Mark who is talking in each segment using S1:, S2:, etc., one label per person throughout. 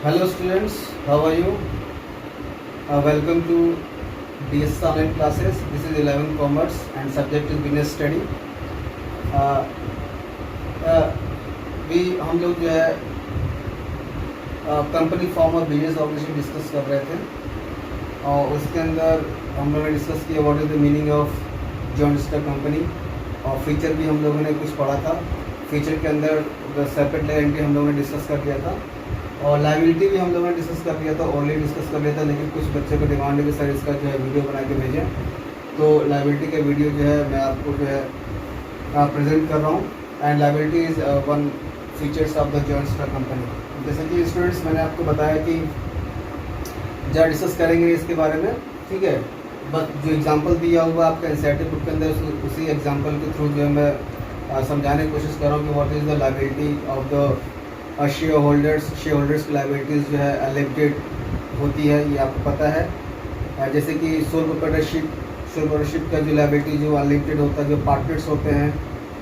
S1: Hello students, how are you? Welcome to DS online classes. This is 11 Commerce and subject is business study. Uh, uh, हम लोग जो है company form और business organisation discuss कर रहे थे और उसके अंदर हम लोगों ने डिस्कस किया what is the meaning of joint stock company और फीचर भी हम लोगों ने कुछ पढ़ा था। फीचर के अंदर सेपरेट लेयर एंट्री हम लोगों ने डिस्कस कर लिया था और लाइबिलिटी भी हम लोगों ने डिस्कस कर लिया था, ऑलरेडी डिस्कस कर लिया था, लेकिन कुछ बच्चों को डिमांड है कि सर इसका जो है वीडियो बना के भेजें, तो लाइबिलिटी का वीडियो जो है मैं आपको जो है प्रेजेंट कर रहा हूँ। And liability is one features of the joint stock company. जैसे कि स्टूडेंट्स मैंने आपको बताया कि जहाँ डिस्कस करेंगे इसके बारे में, ठीक है, बस जो एग्जांपल दिया हुआ आपका एनसीईआरटी बुक के अंदर उसी एग्जांपल के थ्रू जो है मैं समझाने की कोशिश कर रहा हूँ कि what is the liability of the share holders की लाइबिलिटीज़ जो है लिमिटेड होती है, ये आपको पता है। जैसे कि सोल प्रोप्राइटरशिप का जो लाइबिलिटी जो अनलिमिटेड होता है, जो पार्टनर्स होते हैं,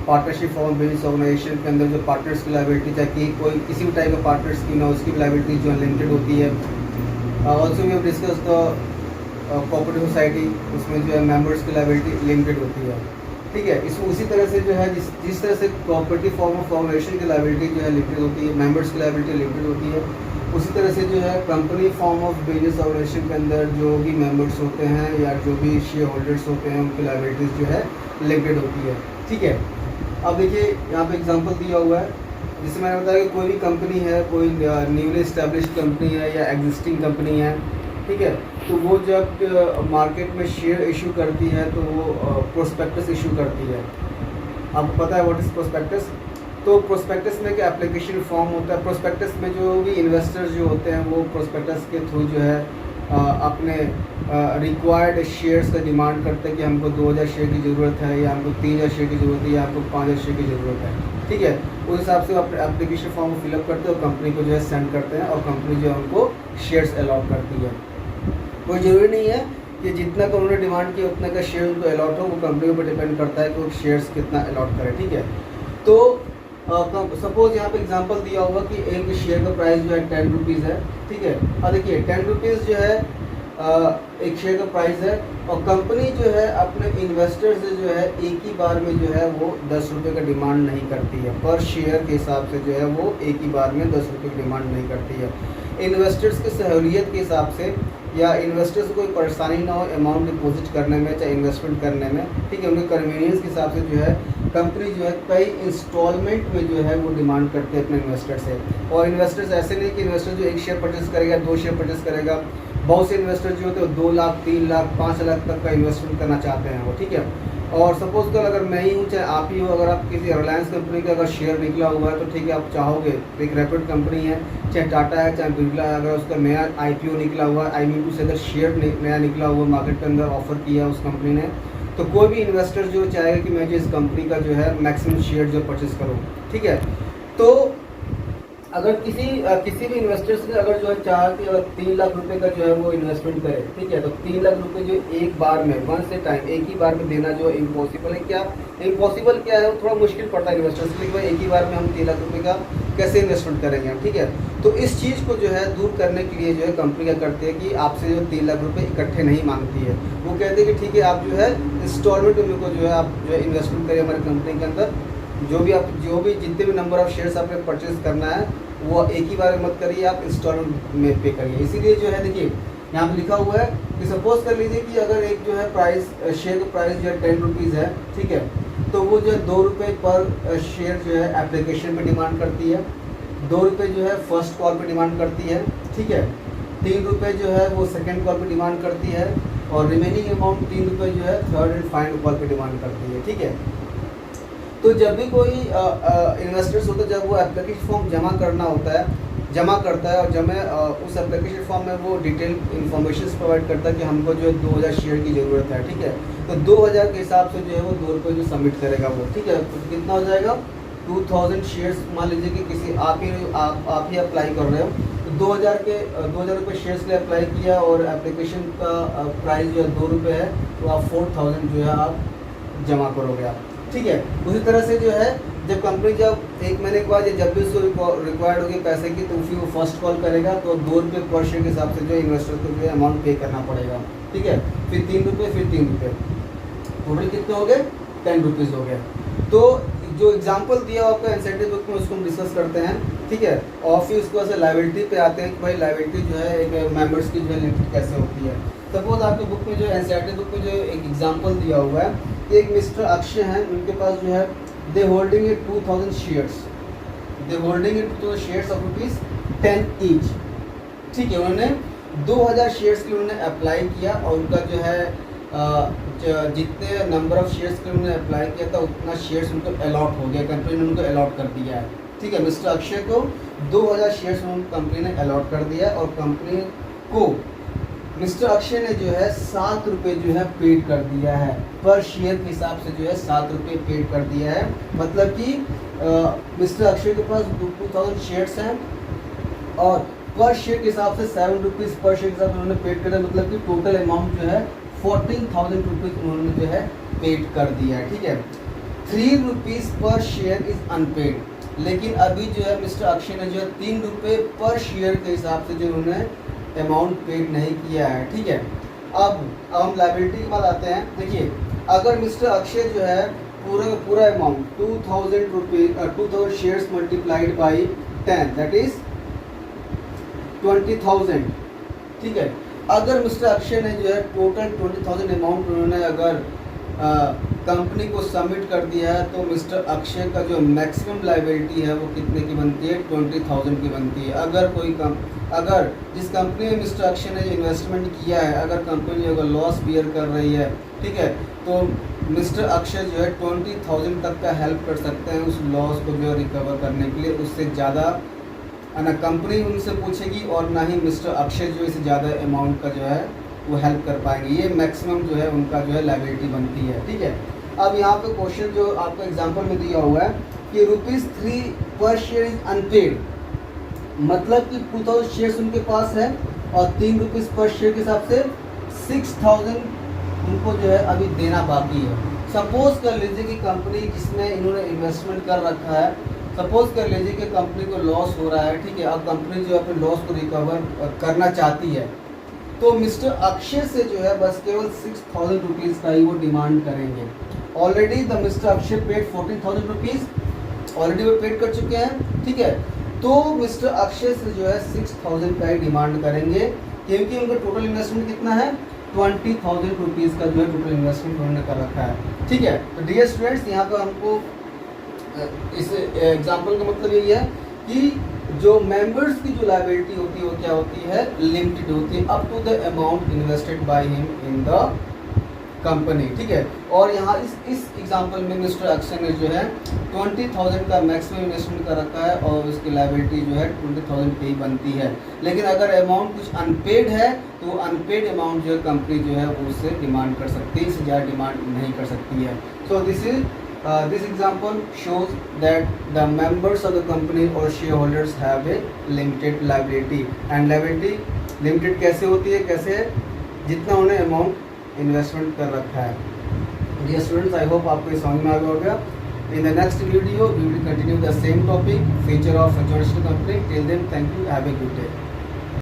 S1: पार्टनरशिप फॉर्म बिजनेस ऑर्गेनाइजेशन के अंदर जो पार्टनर्स की लाइबिलिटी, चाहे कि कोई किसी भी टाइप का पार्टनर्स की ना, उसकी लाइबिलिटी जो अनलिमिटेड होती है। Also we have discuss the cooperative society, उसमें जो है मेंबर्स की लाइबिलिटी लिमिटेड होती है, ठीक है। इसमें उसी तरह से जो है जिस तरह से कोऑपरेटिव फॉर्म ऑफ ऑर्गेनाइजेशन की लाइबिलिटी जो है लिमिटेड होती है, मेंबर्स की लाइबिलिटी लिमिटेड होती है, उसी तरह से जो है company form of business organization के अंदर जो भी मेंबर्स होते हैं या जो भी शेयर होल्डर्स होते हैं उनकी लाइबिलिटीज़ जो है लिमिटेड होती है, ठीक है। अब देखिए यहाँ पे एग्जांपल दिया हुआ है, जिसमें मैंने बताया कि कोई भी कंपनी है, कोई न्यूली इस्टेब्लिश्ड कंपनी है या एग्जिस्टिंग कंपनी है, ठीक है, तो वो जब मार्केट में शेयर इशू करती है तो वो प्रोस्पेक्टस इशू करती है। आपको पता है व्हाट इज़ प्रोस्पेक्टस? तो प्रोस्पेक्टस में एक एप्लीकेशन फॉर्म होता है। प्रोस्पेक्टस में जो भी इन्वेस्टर्स जो होते हैं वो प्रोस्पेक्टस के थ्रू जो है अपने रिक्वायर्ड शेयर्स का डिमांड करते हैं कि हमको 2000 शेयर की ज़रूरत है, या हमको 3000 शेयर की ज़रूरत है, या हमको 5000 शेयर की ज़रूरत है, ठीक है। उस हिसाब से वो अपने एप्लीकेशन फॉर्म को फिलअप करते हैं और कंपनी को जो है सेंड करते हैं और कंपनी जो है उनको शेयर्स अलॉट करती है। कोई ज़रूरी नहीं है कि जितना का उन्होंने डिमांड किया उतना का शेयर उनको अलॉट हो, वो कंपनी पर डिपेंड करता है कि वो शेयर्स कितना अलॉट करे, ठीक है। तो सपोज यहाँ पे एग्जांपल दिया होगा कि एक शेयर का प्राइस जो है 10 रुपीज़ है, ठीक है। और देखिए 10 रुपीज़ जो है एक शेयर का प्राइस है और कंपनी जो है अपने इन्वेस्टर से जो है एक ही बार में जो है वो 10 रुपये का डिमांड नहीं करती है। पर शेयर के हिसाब से जो है वो एक ही बार में 10 रुपये की डिमांड नहीं करती है। इन्वेस्टर्स की सहूलियत के हिसाब से या इन्वेस्टर्स को कोई परेशानी ना हो अमाउंट डिपॉजिट करने में चाहे इन्वेस्टमेंट करने में, ठीक है, उनके कन्वीनियंस के हिसाब से जो है कंपनी जो है कई इंस्टॉलमेंट में जो है वो डिमांड करते हैं अपने इन्वेस्टर से। और इन्वेस्टर्स ऐसे नहीं कि इन्वेस्टर जो एक शेयर परचेस करेगा, 2 शेयर परचेस करेगा। बहुत से इन्वेस्टर जो होते हैं 2 लाख 3 लाख 5 लाख तक का इन्वेस्टमेंट करना चाहते हैं वो, ठीक है। और सपोज कल अगर मैं ही हूँ चाहे आप ही हो, अगर आप किसी रिलायंस कंपनी का अगर शेयर निकला हुआ है तो ठीक है, आप चाहोगे, एक रेप्यूटेड कंपनी है, चाहे टाटा है चाहे बिरला है, अगर उसका नया IPO निकला हुआ है, IPO से अगर शेयर नया निकला हुआ मार्केट के अंदर ऑफर किया उस कंपनी ने, तो कोई भी इन्वेस्टर जो चाहेगा कि मैं जो इस कंपनी का जो है मैक्सिमम शेयर जो परचेस करूँ, ठीक है। तो अगर किसी भी इन्वेस्टर्स ने अगर जो है चाहा कि अगर 3 लाख रुपए का जो है वो इन्वेस्टमेंट करे, ठीक है, तो 3 लाख रुपए जो एक बार में वन से टाइम एक ही बार में देना जो इम्पॉसिबल है। क्या इम्पॉसिबल क्या है? वो थोड़ा मुश्किल पड़ता है इन्वेस्टर्स के लिए, भाई एक ही बार में हम 3 लाख रुपए का कैसे इन्वेस्टमेंट करेंगे हम, ठीक है। तो इस चीज़ को जो है दूर करने के लिए जो है कंपनी क्या करती है कि आपसे जो 3 लाख रुपये इकट्ठे नहीं मांगती है। वो कहते हैं कि ठीक है, आप जो है इंस्टॉलमेंट में को जो है आप जो है इन्वेस्टमेंट करिए हमारी कंपनी के अंदर, जो भी जितने भी नंबर ऑफ शेयर्स आपने परचेज करना है वो एक ही बार में मत करिए, आप इंस्टॉलमेंट में पे करिए। इसीलिए जो है देखिए यहाँ पे लिखा हुआ है कि सपोज कर लीजिए कि अगर एक जो है प्राइस शेयर का प्राइस जो है 10 रुपीज़ है, ठीक है, तो वो जो है 2 रुपये पर शेयर जो है एप्लीकेशन में डिमांड करती है, 2 रुपये जो है फर्स्ट कॉल पे डिमांड करती है, ठीक है, 3 रुपये जो है वो सेकेंड कॉल पे डिमांड करती है और रिमेनिंग अमाउंट 3 रुपये जो है थर्ड एंड फाइनल कॉल पे डिमांड करती है, ठीक है। तो जब भी कोई इन्वेस्टर्स होता है, जब वो एप्लीकेशन फॉर्म जमा करता है और जब मैं उस एप्लीकेशन फॉर्म में वो डिटेल इन्फॉर्मेशन प्रोवाइड करता है कि हमको जो है 2000 शेयर की ज़रूरत है, ठीक है, तो 2000 के हिसाब से जो है वो 2 रुपये जो सबमिट करेगा वो, ठीक है, तो कितना हो जाएगा 2000 शेयर्स। मान लीजिए कि किसी आप ही अप्लाई कर रहे हो, तो 2000 रुपये शेयर्स के लिए अप्लाई किया और एप्लीकेशन का प्राइस जो है 2 रुपये है, तो आप 4000 जो है आप जमा करोगे आप, ठीक है। उसी तरह से जो है जब कंपनी जब 1 महीने के बाद या जब भी उसको रिक्वायर्ड होगी पैसे की, तो उसी को फर्स्ट कॉल करेगा, तो 2 रुपये पर शेयर के हिसाब से जो है इन्वेस्टर को जो है अमाउंट पे करना पड़ेगा, ठीक है। फिर 3 रुपये, फिर 3 रुपये, टोटल कितने हो गए, 10 रुपीज़ हो गए। तो जो एग्जांपल दिया आपका इंसेंटिव बुक में, उसको हम डिस्कस करते हैं, ठीक है। और फिर उसको ऐसे लायबिलिटी पे आते हैं कि भाई लायबिलिटी जो है एक मेंबर्स की जो है लिमिटेड कैसे होती है। सपोज आपके बुक में जो एनसीईआरटी बुक में जो एक एग्जांपल दिया हुआ है, एक मिस्टर अक्षय हैं, उनके पास जो है they holding it 2000 shares, they holding it 2000 shares of ₹10 each, ठीक है। उन्होंने 2000 शेयर्स के उन्होंने अप्लाई किया और उनका जो है जितने नंबर ऑफ शेयर्स के उन्होंने अप्लाई किया था उतना शेयर्स उनको अलॉट हो गया, कंपनी ने उनको अलॉट कर दिया है, ठीक है। मिस्टर अक्षय को 2000 शेयर्स कंपनी ने अलॉट कर दिया और कंपनी को मिस्टर अक्षय ने जो है 7 रुपये जो है पेड कर दिया है, पर शेयर के हिसाब से जो है 7 रुपये पेड कर दिया है। मतलब कि मिस्टर अक्षय के पास 2000 शेयर्स हैं और पर शेयर के हिसाब से 7 रुपीज़ पर शेयर के हिसाब से उन्होंने पेड कर दिया, मतलब कि टोटल अमाउंट जो है 14,000 रुपीज़ उन्होंने जो है पेड कर दिया है, ठीक है। 3 रुपीज़ पर शेयर इज़ अनपेड, लेकिन अभी जो है मिस्टर अक्षय ने जो है 3 रुपये पर शेयर के हिसाब से जो उन्होंने अमाउंट पेड नहीं किया है, ठीक है। अब हम लायबिलिटी की बात आते हैं। देखिए, अगर मिस्टर अक्षय जो है पूरा amount 2000 shares multiplied by 10 that is 20,000, ठीक है। अगर मिस्टर अक्षय ने जो है टोटल 20,000 अमाउंट उन्होंने अगर कंपनी को सबमिट कर दिया है, तो मिस्टर अक्षय का जो मैक्सिमम लायबिलिटी है वो कितने की बनती है, 20,000 की बनती है। अगर जिस कंपनी में मिस्टर अक्षय ने इन्वेस्टमेंट किया है, अगर कंपनी अगर लॉस बियर कर रही है, ठीक है, तो मिस्टर अक्षय जो है 20,000 तक का हेल्प कर सकते हैं उस लॉस को जो है रिकवर करने के लिए। उससे ज़्यादा ना कंपनी उनसे पूछेगी और ना ही मिस्टर अक्षय जो इससे ज़्यादा अमाउंट का जो है वो हेल्प कर पाएंगे। ये मैक्सिमम जो है उनका जो है लायबिलिटी बनती है, ठीक है। अब यहाँ पे क्वेश्चन जो आपको एग्जांपल में दिया हुआ है कि ₹3 पर शेयर इज अनपेड, मतलब कि 2000 शेयर्स उनके पास है और 3 रुपीज़ पर शेयर के हिसाब से 6000 उनको जो है अभी देना बाकी है। सपोज कर लीजिए कि कंपनी जिसमें इन्होंने इन्वेस्टमेंट कर रखा है, सपोज कर लीजिए कि कंपनी को लॉस हो रहा है, ठीक है, और कंपनी जो अपने लॉस को रिकवर करना चाहती है, तो मिस्टर अक्षय से जो है बस केवल 6000 रुपीज़ का ही वो डिमांड करेंगे। Already the mister Akshay paid 14,000 rupees, already वो पेड कर चुके हैं, ठीक है। तो मिस्टर अक्षय से जो है 6000 का ही डिमांड करेंगे, क्योंकि उनका टोटल इन्वेस्टमेंट कितना है, 20,000 रुपीज़ का जो है टोटल इन्वेस्टमेंट उन्होंने कर रखा है, ठीक है। तो डियर स्टूडेंट्स, यहाँ पर हमको इस एग्जाम्पल का मतलब यही है कि जो मेंबर्स की जो लायबिलिटी होती है वो क्या होती है, लिमिटेड होती है, up to the amount invested by him in the company, ठीक है। और यहाँ इस एग्जांपल में मिस्टर अक्षय ने जो है 20,000 का मैक्सिमम इन्वेस्टमेंट कर रखा है और उसकी लायबिलिटी जो है 20,000 की बनती है। लेकिन अगर अमाउंट कुछ अनपेड है तो अनपेड अमाउंट जो है कंपनी जो है उससे डिमांड कर सकती है, इससे ज़्यादा डिमांड नहीं कर सकती है। सो this example shows that the members of the company or shareholders have a limited liability, and liability limited कैसे होती है, कैसे है, जितना उन्हें अमाउंट इन्वेस्टमेंट कर रखा है। डियर स्टूडेंट्स, आई होप आपको ये समझ में आ गया होगा। In the next video we will continue the same topic, future of a joint stock company. Till then, thank you, have a good day.